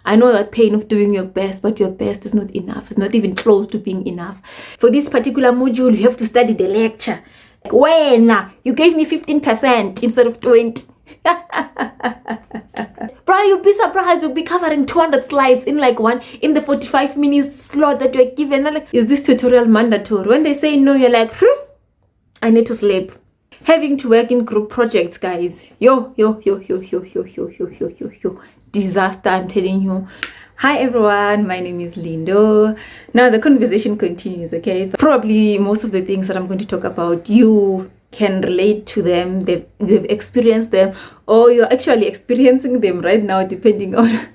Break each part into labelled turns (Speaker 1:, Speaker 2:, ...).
Speaker 1: I know that pain of doing your best, but your best is not enough. It's not even close to being enough. For this particular module, you have to study the lecture. Like, when you gave me 15% instead of 20. Bro, you'll be surprised. You'll be covering 200 slides in the 45 minutes slot that you're given. Like, is this tutorial mandatory? When they say no, you're like, I need to sleep. Having to work in group projects, guys. Yo. Disaster, I'm telling you. Hi everyone, my name is Lindo. Now the conversation continues, okay? Probably most of the things that I'm going to talk about, you can relate to them, you've experienced them, or you're actually experiencing them right now, depending on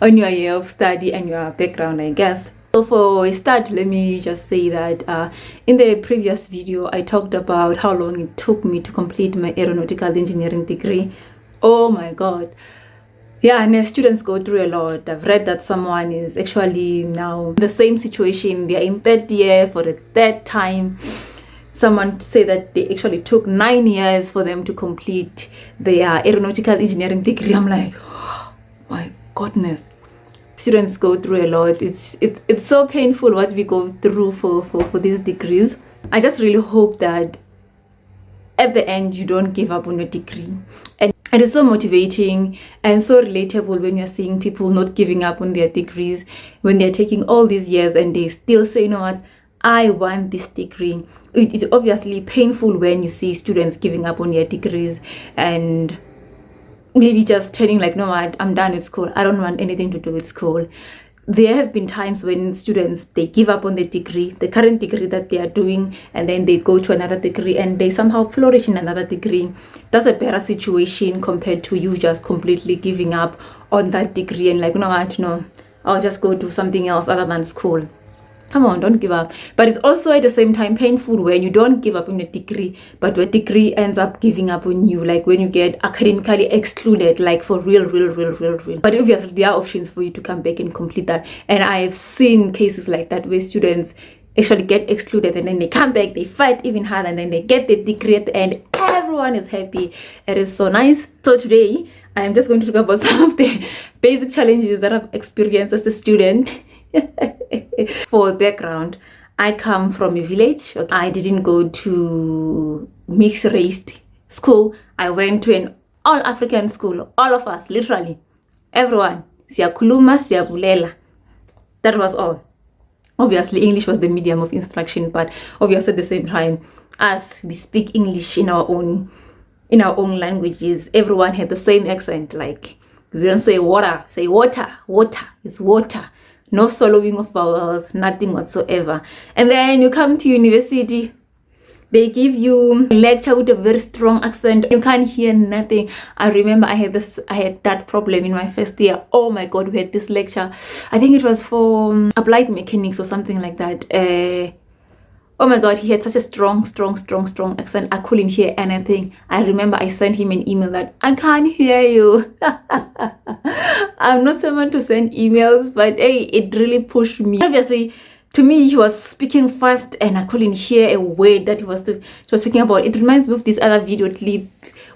Speaker 1: on your year of study and your background, I guess. So for a start, let me just say that in the previous video, I talked about how long it took me to complete my aeronautical engineering degree. Oh my god. Yeah, and students go through a lot. I've read that someone is actually now in the same situation. They're in third year for the third time. Someone said that they actually took 9 years for them to complete their aeronautical engineering degree. I'm like, oh my goodness. Students go through a lot. It's so painful what we go through for these degrees. I just really hope that at the end you don't give up on your degree. And it is so motivating and so relatable when you're seeing people not giving up on their degrees, when they're taking all these years and they still say, you know what, I want this degree. It's obviously painful when you see students giving up on their degrees and maybe just turning like, no, I'm done with school. I don't want anything to do with school. There have been times when students, they give up on the degree, the current degree that they are doing, and then they go to another degree and they somehow flourish in another degree. That's a better situation compared to you just completely giving up on that degree and like, no, I'll just go do something else other than school. Come on, don't give up. But it's also at the same time painful when you don't give up on your degree, but your degree ends up giving up on you, like when you get academically excluded, like for real. But obviously there are options for you to come back and complete that. And I've seen cases like that where students actually get excluded and then they come back, they fight even harder, and then they get the degree at the end. Everyone is happy. It is so nice. So today I am just going to talk about some of the basic challenges that I've experienced as a student. For background, I come from a village. I didn't go to mixed race school. I went to an all African school. All of us, literally everyone, siyakhuluma, siyabulela. That was all. Obviously English was the medium of instruction, but obviously at the same time, as we speak English in our own languages, everyone had the same accent. Like, we don't say water, say water. It's water. No soloing of vowels, nothing whatsoever. And then you come to university, they give you a lecture with a very strong accent. You can't hear nothing. I remember I had that problem in my first year. Oh my god, we had this lecture. I think it was for applied mechanics or something like that. Oh my god, he had such a strong accent. I couldn't hear anything. I remember I sent him an email that I can't hear you. I'm not someone to send emails, but hey, it really pushed me. Obviously, to me, he was speaking fast and I couldn't hear a word that he was speaking about. It reminds me of this other video clip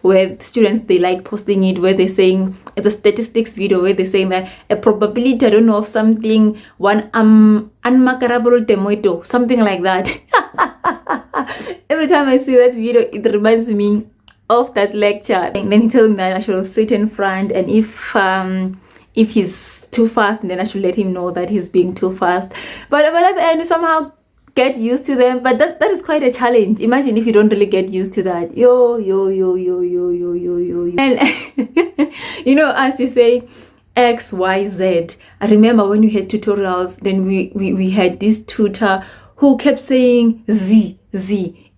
Speaker 1: where students, they like posting it, where they're saying, it's a statistics video where they're saying that a probability, I don't know, of something, one unmakerable tomato, something like that. Every time I see that video, it reminds me of that lecture. And then he told me that I should sit in front, and if he's too fast, then I should let him know that he's being too fast. But at the end, somehow get used to them. But that is quite a challenge. Imagine if you don't really get used to that. Yo. And you know, as you say, X, Y, Z. I remember when we had tutorials, then we had this tutor who kept saying Z,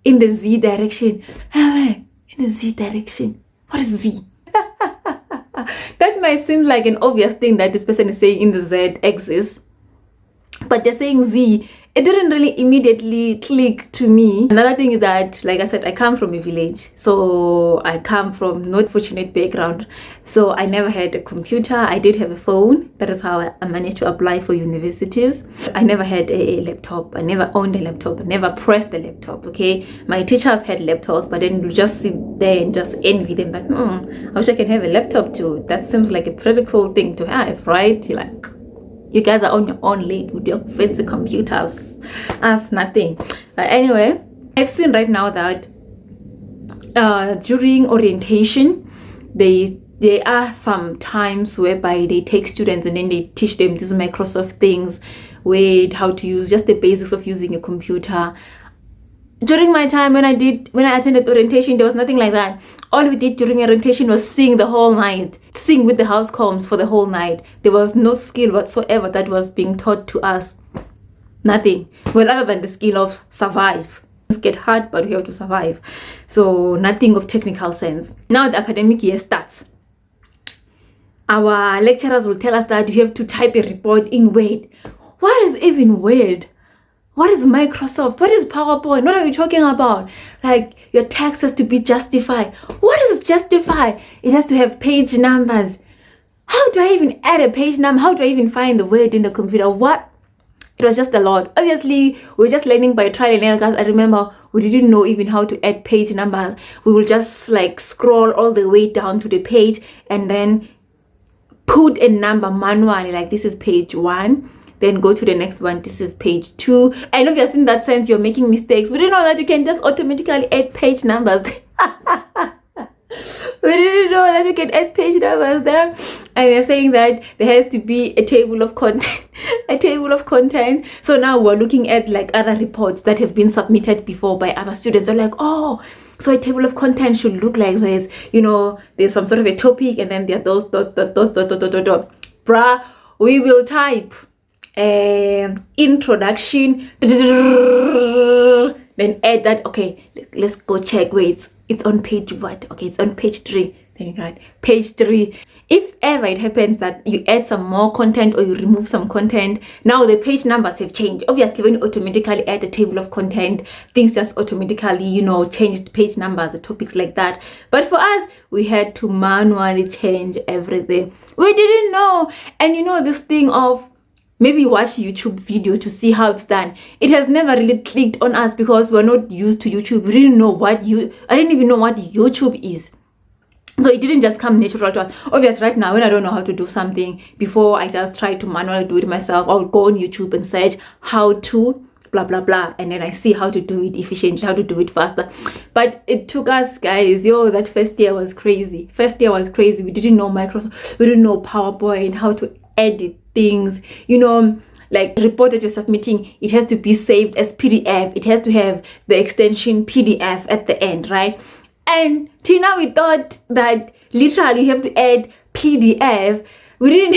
Speaker 1: in the Z direction. In the Z direction. What is Z? That might seem like an obvious thing that this person is saying in the Z axis, but they're saying Z it didn't really immediately click to me. Another thing is that, like I said, I come from a village, so I come from not fortunate background, so I never had a computer. I did have a phone. That is how I managed to apply for universities. I never had a laptop. I never owned a laptop. I never pressed the laptop. Okay, my teachers had laptops, but then you just sit there and just envy them, like, I wish I can have a laptop too. That seems like a pretty cool thing to have, right? You're like, you guys are on your own league with your fancy computers. That's nothing. Anyway, I've seen right now that during orientation, there are some times whereby they take students and then they teach them these Microsoft things, Word, how to use just the basics of using a computer. During my time when I attended orientation, there was nothing like that. All we did during orientation was sing the whole night, sing with the house comms for the whole night. There was no skill whatsoever that was being taught to us. Nothing. Well, other than the skill of survive. Things get hard, but we have to survive. So nothing of technical sense. Now the academic year starts. Our lecturers will tell us that you have to type a report in Word. What is even Word? What is Microsoft? What is PowerPoint? What are you talking about? Like, your text has to be justified. What is justify? It has to have page numbers. How do I even add a page number? How do I even find the word in the computer? What? It was just a lot. Obviously, we were just learning by trial and error, guys. I remember we didn't know even how to add page numbers. We will just like scroll all the way down to the page and then put a number manually, like this is page 1. Then go to the next one. This is page 2. And obviously in that sense, you're making mistakes. We didn't know that you can just automatically add page numbers. We didn't know that you can add page numbers there. And they're saying that there has to be a table of content. A table of content. So now we're looking at like other reports that have been submitted before by other students. They're like, oh, so a table of content should look like this. You know, there's some sort of a topic and then there are those. Bruh, we will type introduction, then add that. Okay, let's go check. Wait, it's on page what? Okay, it's on page 3. Then you write page 3. If ever it happens that you add some more content or you remove some content, now the page numbers have changed. Obviously, when you automatically add a table of content, things just automatically, you know, change page numbers, the topics like that. But for us, we had to manually change everything. We didn't know. And you know, this thing of maybe watch YouTube video to see how it's done. It has never really clicked on us because we're not used to YouTube. We didn't know I didn't even know what YouTube is. So it didn't just come natural to us. Obviously, right now, when I don't know how to do something, before I just try to manually do it myself, I would go on YouTube and search how to blah, blah, blah. And then I see how to do it efficiently, how to do it faster. But it took us, guys, that first year was crazy. We didn't know Microsoft. We didn't know PowerPoint, how to edit things. You know, like the report that you're submitting, it has to be saved as PDF. It has to have the extension PDF at the end, right? And till now we thought that literally you have to add PDF. We didn't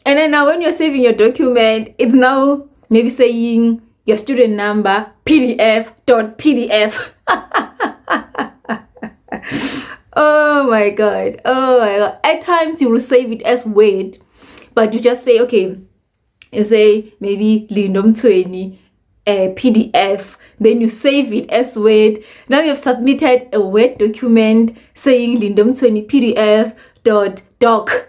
Speaker 1: and then now when you're saving your document, it's now maybe saying your student number PDF. Oh my god. At times you will save it as Word, but you just say, okay, you say maybe Lindom 20 PDF, then you save it as Word. Now you've submitted a Word document saying Lindom 20 PDF .doc.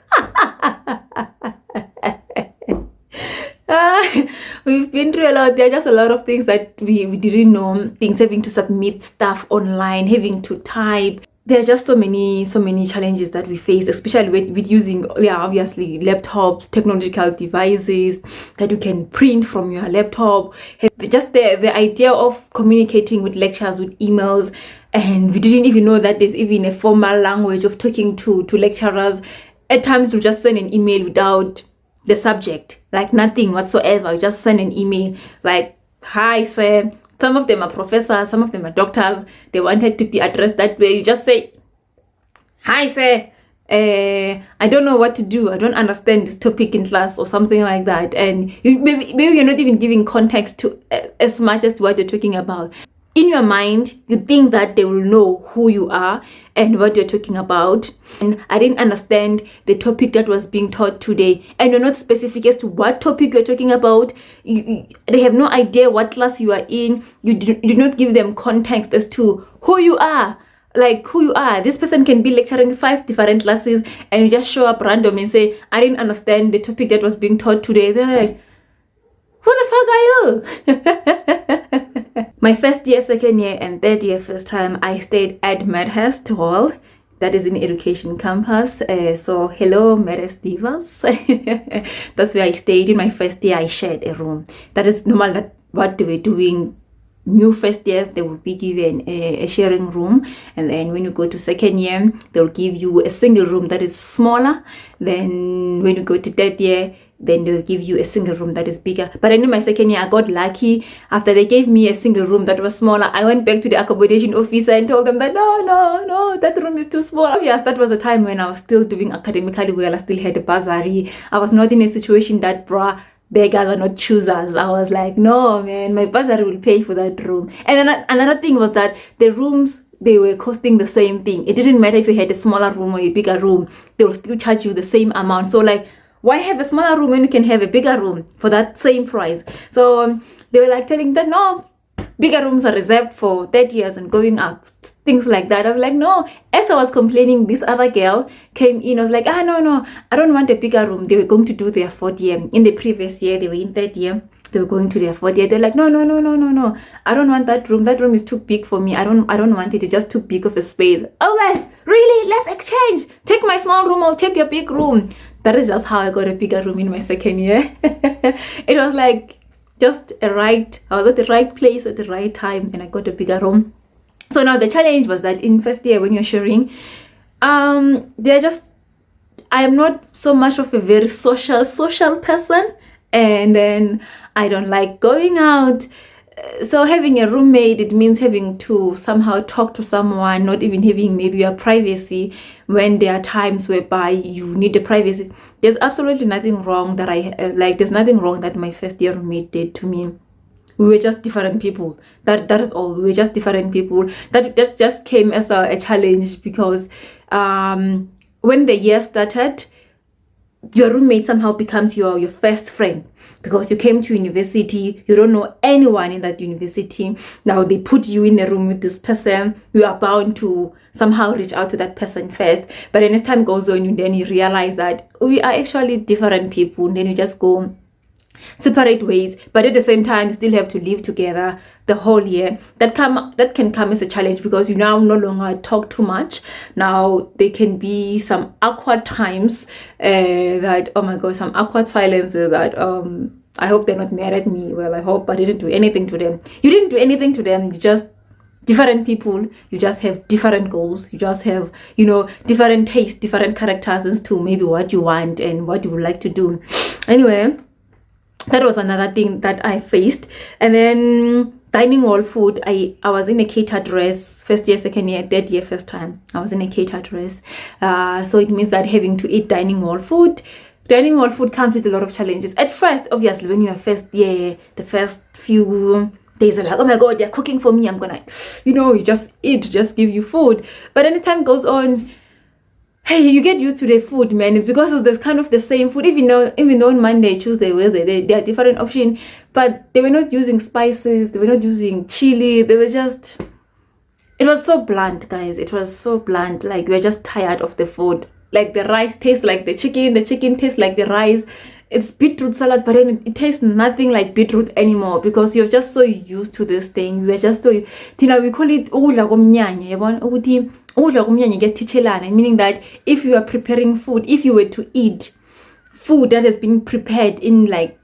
Speaker 1: We've been through a lot. There are just a lot of things that we didn't know. Things having to submit stuff online, having to type. There are just so many challenges that we face, especially with using, obviously, laptops, technological devices that you can print from your laptop. Just the idea of communicating with lecturers with emails, and we didn't even know that there's even a formal language of talking to lecturers. At times, we just send an email without the subject, like nothing whatsoever. We just send an email like, "Hi, sir." Some of them are professors, some of them are doctors. They wanted to be addressed that way. You just say, "Hi, sir. I don't know what to do. I don't understand this topic in class," or something like that. And maybe you're not even giving context to as much as what you're talking about. in your mind, you think that they will know who you are and what you're talking about. And I didn't understand the topic that was being taught today. And you're not specific as to what topic you're talking about. They have no idea what class you are in. You do not give them context as to who you are. Like who you are. This person can be lecturing 5 different classes and you just show up random and say, I didn't understand the topic that was being taught today. They're like, who the fuck are you? My first year, second year, and third year, first time, I stayed at Medhurst Hall. That is in Education Campus. So hello, Medhurst Divas. That's where I stayed. In my first year, I shared a room. That is normal. That what they were doing. New first years, they will be given a sharing room, and then when you go to second year, they'll give you a single room that is smaller. Then when you go to third year, then they'll give you a single room that is bigger. But in my second year, I got lucky. After they gave me a single room that was smaller, I went back to the accommodation officer and told them that no, that room is too small. Yes, that was a time when I was still doing academically well. I still had a bursary. I was not in a situation that beggars are not choosers. I was like, no man, my bursary will pay for that room. And then another thing was that the rooms, they were costing the same thing. It didn't matter if you had a smaller room or a bigger room, they will still charge you the same amount. So like, why have a smaller room when you can have a bigger room for that same price? So they were like telling that no, bigger rooms are reserved for 30 years and going up, things like that. I was like, no. As I was complaining, this other girl came in. I was like, no, I don't want a bigger room. They were going to do their fourth year. In the previous year, they were in third year. They were going to their fourth year. They're like, no, I don't want that room. That room is too big for me. I don't want it. It's just too big of a space. I was like, really? Let's exchange. Take my small room. I'll take your big room. That is just how I got a bigger room in my second year. It was like just I was at the right place at the right time and I got a bigger room. So now the challenge was that in first year when you're sharing, I am not so much of a very social person, and then I don't like going out. So having a roommate, it means having to somehow talk to someone, not even having maybe your privacy when there are times whereby you need the privacy. There's absolutely nothing wrong that there's nothing wrong that my first year roommate did to me. We were just different people. That is all. We were just different people. That just came as a challenge because when the year started, your roommate somehow becomes your first friend, because you came to university, you don't know anyone in that university. Now they put you in a room with this person, you are bound to somehow reach out to that person first. But then as time goes on, you realize that we are actually different people, and then you just go separate ways. But at the same time, you still have to live together the whole year. That can come as a challenge because you now no longer talk too much. Now there can be some awkward times that, oh my god, some awkward silences that I hope they're not mad at me. Well, I hope I didn't do anything to them. You didn't do anything to them. You just different people. You just have different goals. You just have, different tastes, different characters as to maybe what you want and what you would like to do. Anyway, that was another thing that I faced. And then dining hall food, I was in a catered dress first year, second year, third year, first time I was in a catered dress. So it means that having to eat dining hall food comes with a lot of challenges. At first, obviously, when you're first year, the first few days are like, oh my god, they're cooking for me, I'm gonna, you just eat, just give you food. But then as time goes on, hey, you get used to the food, man. It's because it's kind of the same food, even though on Monday, Tuesday, Wednesday, they are different options, but they were not using spices, they were not using chili, it was so blunt, guys. It was so blunt. Like, we're just tired of the food. Like, the rice tastes like the chicken tastes like the rice. It's beetroot salad, but then it tastes nothing like beetroot anymore because you're just so used to this thing. We're just so, we call it ukudla komnyanya, yabona ukuthi ukudla komnyanya kuyatitshelana, meaning that if you are preparing food, if you were to eat food that has been prepared in like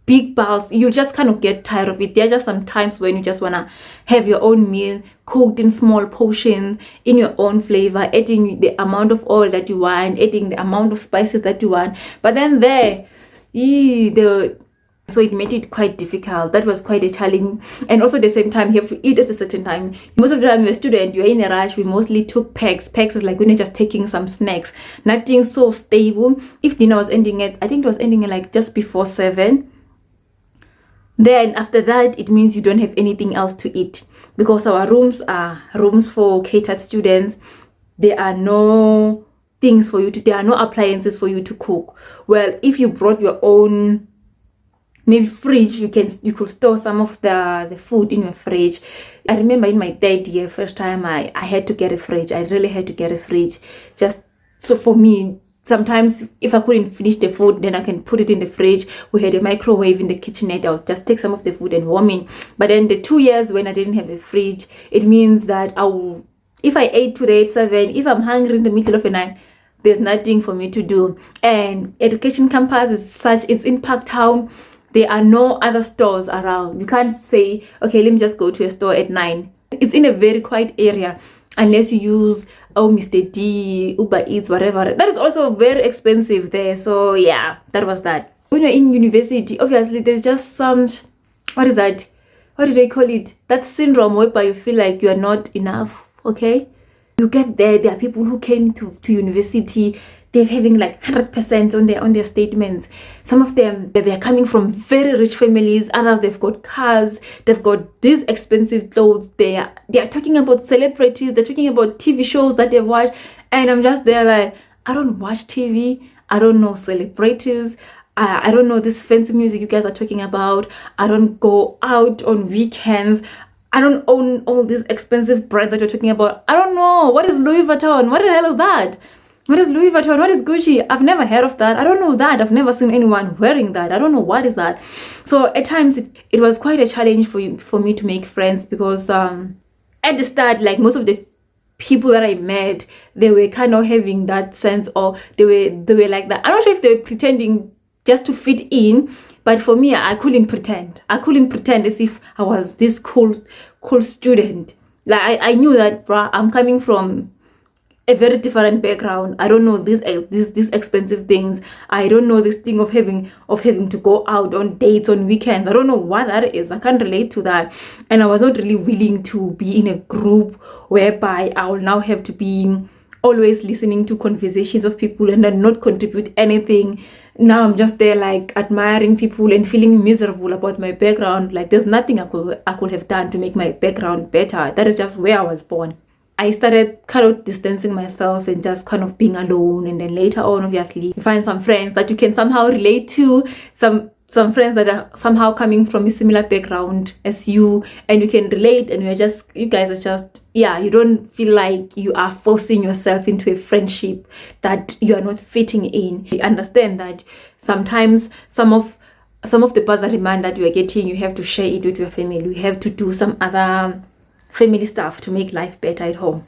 Speaker 1: big bowls, you just kind of get tired of it. There are just some times when you just want to have your own meal cooked in small portions, in your own flavor, adding the amount of oil that you want, adding the amount of spices that you want. But then so it made it quite difficult. That was quite a challenge. And also at the same time, you have to eat at a certain time. Most of the time you're a student, you're in a rush. We mostly took packs. Packs is like when you're just taking some snacks. Nothing so stable. If dinner was ending at, I think it was ending at like just before 7. Then after that, it means you don't have anything else to eat, because our rooms are rooms for catered students. There are no things for you to, there are no appliances for you to cook. Well, if you brought your own maybe fridge, you could store some of the food in your fridge. I remember in my third year, first time I had to get a fridge. I really had to get a fridge, just so for me. Sometimes if I couldn't finish the food, then I can put it in the fridge. We had a microwave in the kitchenette. I'll just take some of the food and warm it. But then the 2 years when I didn't have a fridge, it means that if I ate today at 7, if I'm hungry in the middle of the night, there's nothing for me to do. And education campus is such, it's in Parktown. There are no other stores around. You can't say, okay, let me just go to a store at 9. It's in a very quiet area, unless you use Mr. D, Uber Eats, whatever. That is also very expensive there. So yeah, that was that. When you're in university, obviously there's just some, what is that? What do they call it? That syndrome whereby you feel like you are not enough, okay? You get there are people who came to university, they're having like 100% on their statements. Some of them, they're coming from very rich families. Others, they've got cars, they've got these expensive clothes. They are talking about celebrities, they're talking about TV shows that they've watched, and I'm just there like, I don't watch TV, I don't know celebrities, I don't know this fancy music you guys are talking about, I don't go out on weekends, I don't own all these expensive brands that you're talking about. I don't know. What is Louis Vuitton? What the hell is that? What is Louis Vuitton? What is Gucci? I've never heard of that. I don't know that. I've never seen anyone wearing that. I don't know what is that. So at times it was quite a challenge for me to make friends, because at the start, like most of the people that I met, they were kind of having that sense, or they were like that. I'm not sure if they were pretending just to fit in, but for me, I couldn't pretend. I couldn't pretend as if I was this cool student. Like I knew that, bruh, I'm coming from a very different background. I don't know these expensive things. I don't know this thing of having to go out on dates on weekends. I don't know what that is. I can't relate to that. And I was not really willing to be in a group whereby I will now have to be always listening to conversations of people and then not contribute anything. Now I'm just there like admiring people and feeling miserable about my background. Like there's nothing I could have done to make my background better. That is just where I was born. I started kind of distancing myself and just kind of being alone, and then later on, obviously, you find some friends that you can somehow relate to, some friends that are somehow coming from a similar background as you, and you can relate, and you guys are just, yeah, you don't feel like you are forcing yourself into a friendship that you are not fitting in. You understand that sometimes some of the bursary money that you are getting, you have to share it with your family. You have to do some other family stuff to make life better at home.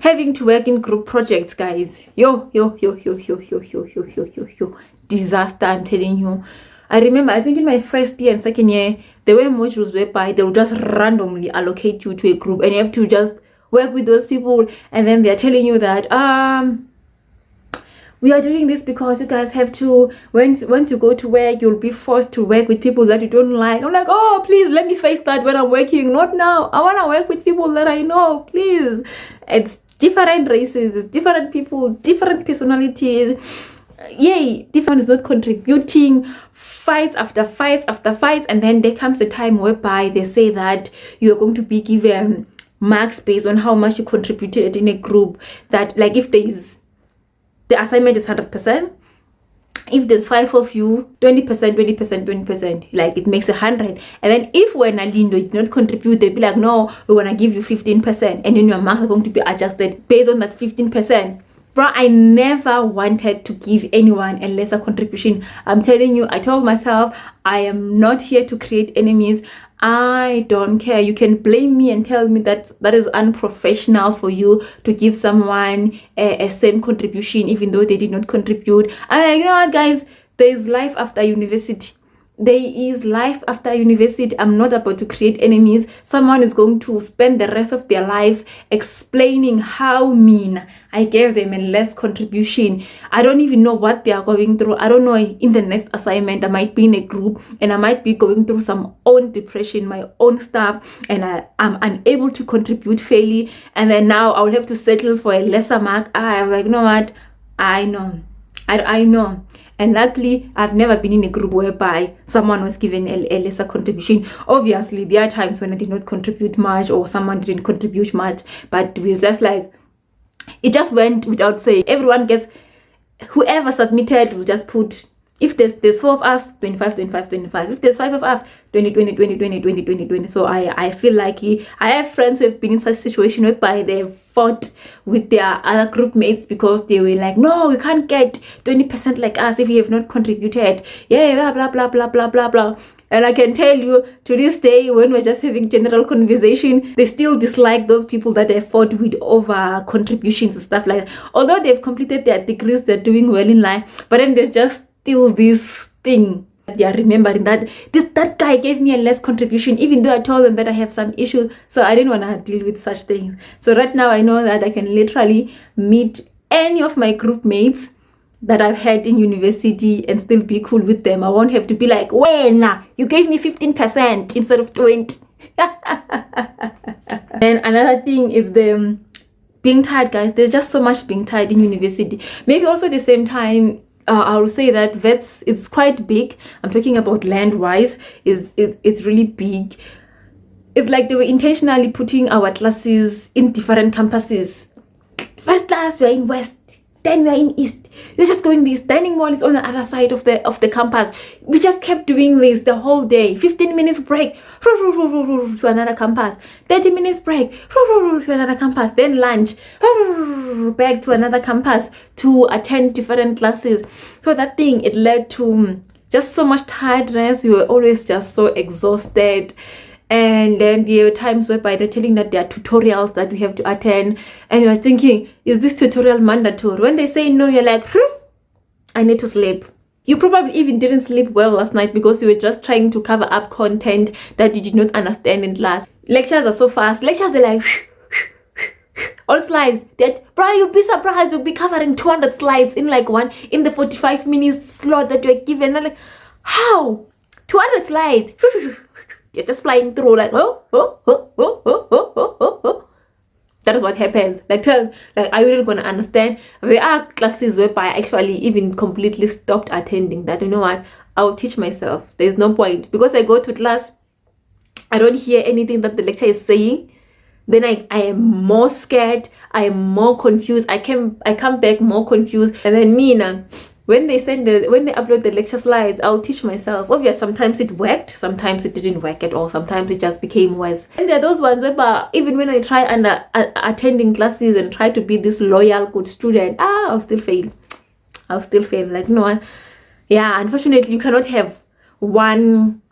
Speaker 1: Having to work in group projects, guys, yo, disaster, I'm telling you. I remember, I think in my first year and second year, there were modules whereby they would just randomly allocate you to a group, and you have to just work with those people, and then they're telling you that we are doing this because you guys have to, when to go to work, you'll be forced to work with people that you don't like. I'm like, oh, please let me face that when I'm working. Not now. I want to work with people that I know, please. It's different races, it's different people, different personalities. Yay, different is not contributing. Fights after fights after fights, and then there comes a time whereby they say that you're going to be given marks based on how much you contributed in a group. That, like, if the assignment is 100%. If there's 5 of you, 20%, 20%, 20%, like it makes 100. And then if when Alindo did not contribute, they'd be like, no, we're gonna give you 15%, and then your marks are going to be adjusted based on that 15%. Bro, I never wanted to give anyone a lesser contribution. I'm telling you, I told myself, I am not here to create enemies. I don't care. You can blame me and tell me that is unprofessional for you to give someone a same contribution even though they did not contribute. And you know what, guys, there is life after university. There is life after university. I'm not about to create enemies. Someone is going to spend the rest of their lives explaining how mean I gave them a less contribution. I don't even know what they are going through. I don't know. In the next assignment, I might be in a group and I might be going through some own depression, my own stuff, and I'm unable to contribute fairly. And then now I will have to settle for a lesser mark. I'm like, you know what? I know. I know. And luckily, I've never been in a group whereby someone was given a lesser contribution. Obviously, there are times when I did not contribute much or someone didn't contribute much, but we just like, it just went without saying. Everyone gets, whoever submitted will just put, if there's 4 of us, 25, 25, 25. If there's 5 of us, 20, 20, 20, 20, 20, 20, 20. So I feel lucky. I have friends who have been in such a situation whereby they fought with their other group mates because they were like, no, we can't get 20% like us if you have not contributed. Yeah, blah, blah, blah, blah, blah, blah, blah. And I can tell you, to this day, when we're just having general conversation, they still dislike those people that they fought with over contributions and stuff like that. Although they've completed their degrees, they're doing well in life, but then there's just still this thing that they are remembering, that that guy gave me a less contribution, even though I told them that I have some issues. So I didn't want to deal with such things. So right now I know that I can literally meet any of my group mates that I've had in university and still be cool with them. I won't have to be like, when you gave me 15% instead of 20. Then another thing is the being tired, guys. There's just so much being tired in university. Maybe also at the same time, I will say that Wits, it's quite big. I'm talking about land-wise. It's really big. It's like they were intentionally putting our classes in different campuses. First class, we're in West. Then we're in East. We're just going this. Dining hall is on the other side of the campus. We just kept doing this the whole day. 15 minutes break. To another campus. 30 minutes break. To another campus. Then lunch. Back to another campus to attend different classes. So that thing, it led to just so much tiredness. We were always just so exhausted. And then there were times whereby they're telling that there are tutorials that we have to attend, and you're thinking, is this tutorial mandatory? When they say no, you're like, I need to sleep. You probably even didn't sleep well last night because you were just trying to cover up content that you did not understand in class. Lectures are so fast. Lectures are like all slides that, bro, you'll be surprised, you'll be covering 200 slides in like in the 45 minutes slot that you're given. I'm like, how? 200 slides? You're just flying through like, that is what happens. Like, are you really gonna understand? There are classes whereby I actually even completely stopped attending. That, you know what, I'll teach myself. There's no point, because I go to class, I don't hear anything that the lecturer is saying. Then I am more scared, I am more confused, I come back more confused. And then me now, when they upload the lecture slides, I'll teach myself. Obviously, sometimes it worked, sometimes it didn't work at all, sometimes it just became worse. And there are those ones where even when I try attending classes and try to be this loyal, good student, I'll still fail. Like, no, yeah, unfortunately, you cannot have one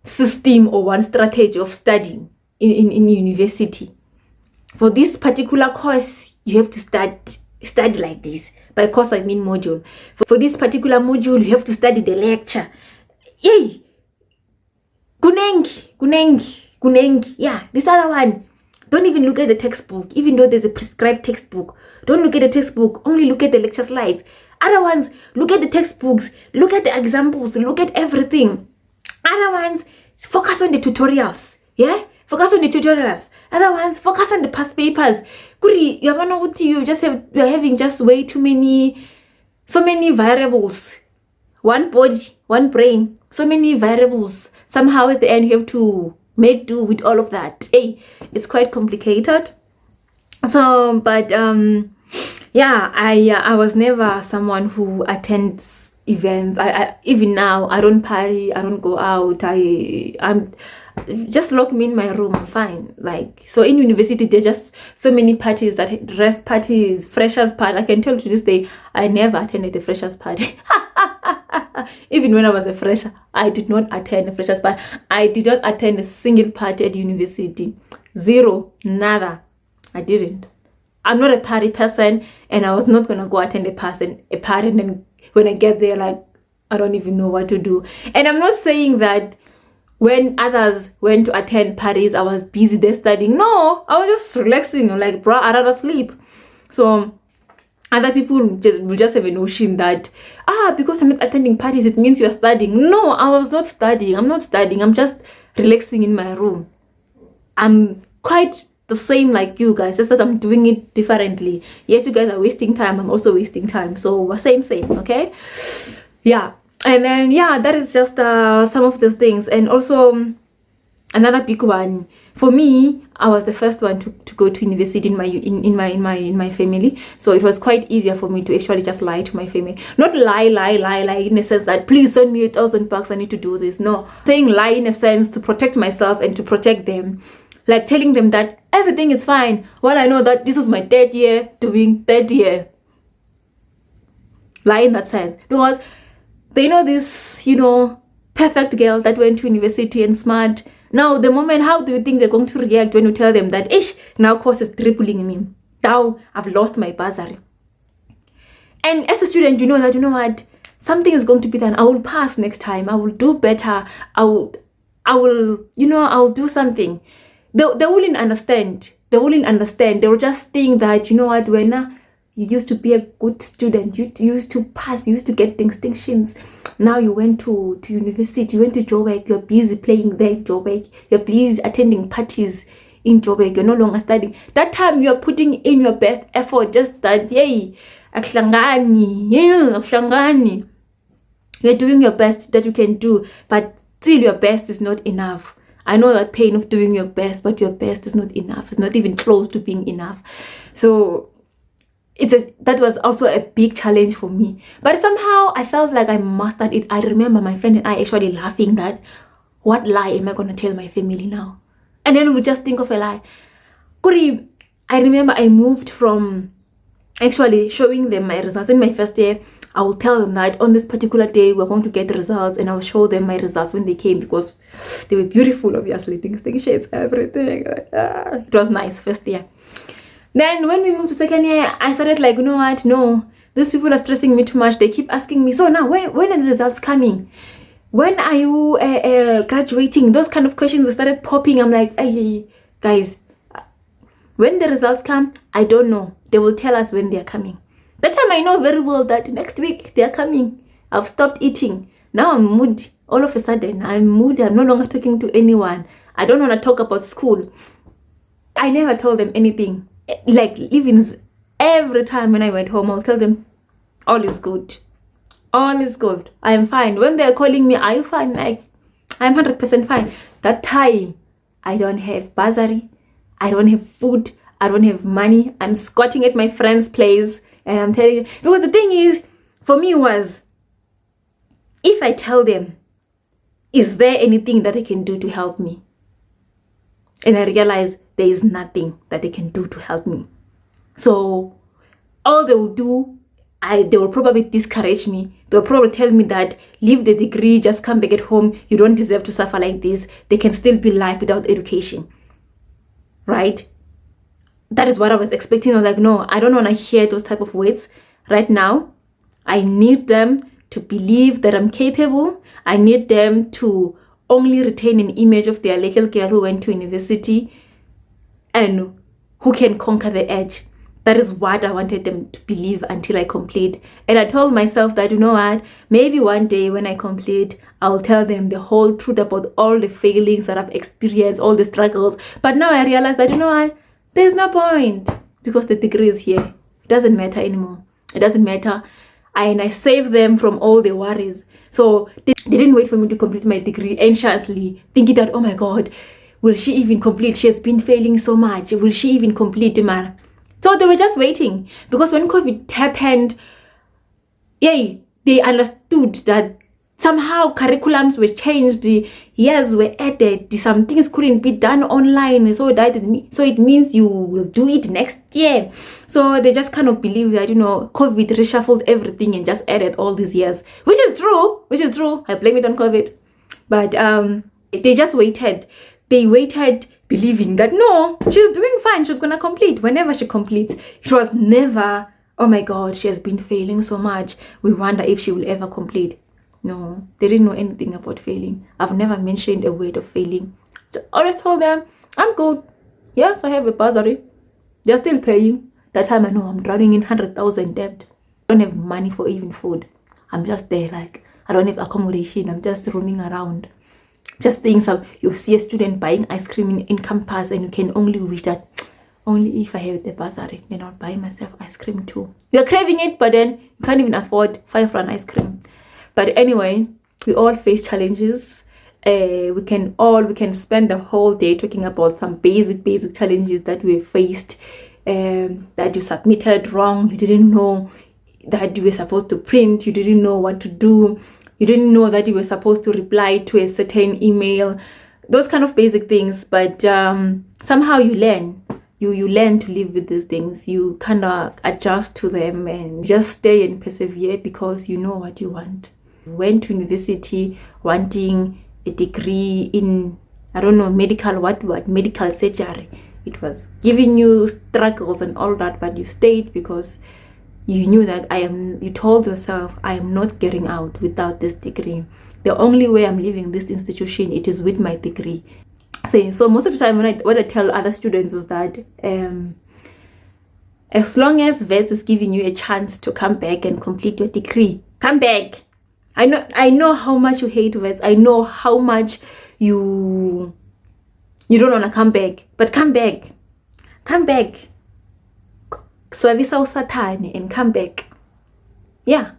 Speaker 1: system or one strategy of studying in university. For this particular course, you have to study like this. By course, I mean module. For this particular module, you have to study the lecture. Yay! Kunengi. Yeah, this other one. Don't even look at the textbook, even though there's a prescribed textbook. Don't look at the textbook, only look at the lecture slides. Other ones, look at the textbooks, look at the examples, look at everything. Other ones, focus on the tutorials. Yeah? Focus on the tutorials. Other ones, focus on the past papers. You're having just way too many, so many variables. One body, one brain, so many variables. Somehow at the end you have to make do with all of that. Hey, it's quite complicated. So, but yeah, I was never someone who attends events. I even now, I don't party, I don't go out. I'm just lock me in my room, I'm fine. Like, so in university there's just so many parties, that dress parties, freshers party. I can tell you to this day, I never attended a freshers party. Even when I was a fresher, I did not attend a freshers party. I did not attend a single party at university. Zero, nada. I didn't. I'm not a party person, and I was not gonna go attend a party, and then when I get there, like, I don't even know what to do. And I'm not saying that when others went to attend parties, I was busy there studying. No, I was just relaxing. I'm like, bro, I'd rather sleep. So other people will just have a notion that, because I'm not attending parties, it means you're studying. No, I was not studying. I'm not studying. I'm just relaxing in my room. I'm quite the same like you guys, just that I'm doing it differently. Yes, you guys are wasting time, I'm also wasting time, so we're same, okay? Yeah. And then yeah, that is just some of those things. And also another big one for me, I was the first one to go to university in my family, so it was quite easier for me to actually just lie to my family. Not lie in the sense that please send me $1,000, I need to do this. No, saying lie in a sense to protect myself and to protect them, like telling them that everything is fine while I know that this is my third year doing third year. Lie in that sense, because they know this, you know, perfect girl that went to university and smart. Now, the moment, how do you think they're going to react when you tell them that, ish, now course is tripling me. Now, I've lost my bursary. And as a student, you know that, you know what, something is going to be done. I will pass next time. I will do better. I will, you know, I'll do something. They wouldn't understand. They wouldn't understand. They will just think that, you know what, when you used to be a good student, you used to pass, you used to get distinctions. Now you went to university, you went to Joburg, you're busy playing there in Joburg, you're busy attending parties in Joburg, you're no longer studying. That time you're putting in your best effort, just that, yay, akhlangani, akhlangani. You're doing your best that you can do, but still your best is not enough. I know that pain of doing your best, but your best is not enough. It's not even close to being enough. So that was also a big challenge for me, but somehow I felt like I mastered it. I remember my friend and I actually laughing that, what lie am I going to tell my family now? And then we just think of a lie. Kuri, I remember I moved from actually showing them my results in my first year. I will tell them that on this particular day we're going to get the results, and I will show them my results when they came, because they were beautiful, obviously, distinct shades, everything. It was nice first year. Then when we moved to second year, I started like, you know what, no, these people are stressing me too much. They keep asking me, so now when are the results coming? When are you graduating? Those kind of questions started popping. I'm like, hey, guys, when the results come, I don't know. They will tell us when they are coming. That time I know very well that next week they are coming. I've stopped eating. Now I'm moody. All of a sudden, I'm moody. I'm no longer talking to anyone. I don't want to talk about school. I never told them anything. Like, even every time when I went home, I'll tell them, all is good. All is good. I am fine. When they're calling me, are you fine? Like, I'm 100% fine. That time, I don't have bursary. I don't have food. I don't have money. I'm squatting at my friend's place. And I'm telling you, because the thing is, for me was, if I tell them, is there anything that they can do to help me? And I realize there is nothing that they can do to help me. So all they will do, they will probably discourage me. They'll probably tell me that leave the degree, just come back at home. You don't deserve to suffer like this. There can still be life without education. Right? That is what I was expecting. I was like, no, I don't want to hear those type of words right now. I need them to believe that I'm capable. I need them to only retain an image of their little girl who went to university and who can conquer the edge. That is what I wanted them to believe until I complete. And I told myself that, you know what, maybe one day when I complete, I'll tell them the whole truth about all the failings that I've experienced, all the struggles. But now I realize that, you know what, there's no point, because the degree is here. It doesn't matter anymore. It doesn't matter. And I saved them from all the worries. So they didn't wait for me to complete my degree anxiously, thinking that, oh my God, will she even complete? She has been failing so much. Will she even complete, Mara? So they were just waiting, because when COVID happened, yay, they understood that somehow curriculums were changed, years were added, some things couldn't be done online, so it means you will do it next year. So they just kind of believe that, you know, COVID reshuffled everything and just added all these years, which is true. I blame it on COVID. But they just waited. They waited believing that, no, she's doing fine. She's going to complete. Whenever she completes, it was never, oh my God, she has been failing so much. We wonder if she will ever complete. No, they didn't know anything about failing. I've never mentioned a word of failing. So I always told them, I'm good. Yes, I have a bursary. They're still paying. That time I know I'm drowning in 100,000 debt. I don't have money for even food. I'm just there, like, I don't have accommodation. I'm just roaming around. Just things of, you see a student buying ice cream in campus and you can only wish that only if I have the bursary, then I'll buy myself ice cream too. You're craving it, but then you can't even afford 5 rand ice cream. But anyway, we all face challenges. We can spend the whole day talking about some basic challenges that we faced, that you submitted wrong, you didn't know that you were supposed to print, you didn't know what to do, you didn't know that you were supposed to reply to a certain email, those kind of basic things. But somehow you learn. You learn to live with these things. You kind of adjust to them and just stay and persevere because you know what you want. You went to university wanting a degree in, I don't know, medical, what medical surgery. It was giving you struggles and all that, but you stayed because you knew that you told yourself, I am not getting out without this degree. The only way I'm leaving this institution, it is with my degree. So most of the time what I tell other students is that as long as Wits is giving you a chance to come back and complete your degree, come back. I know how much you hate Wits. I know how much you don't want to come back, but come back. Swabisa usatane and come back. Yeah,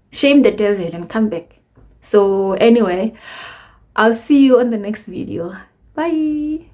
Speaker 1: shame the devil and come back. So anyway, I'll see you on the next video. Bye.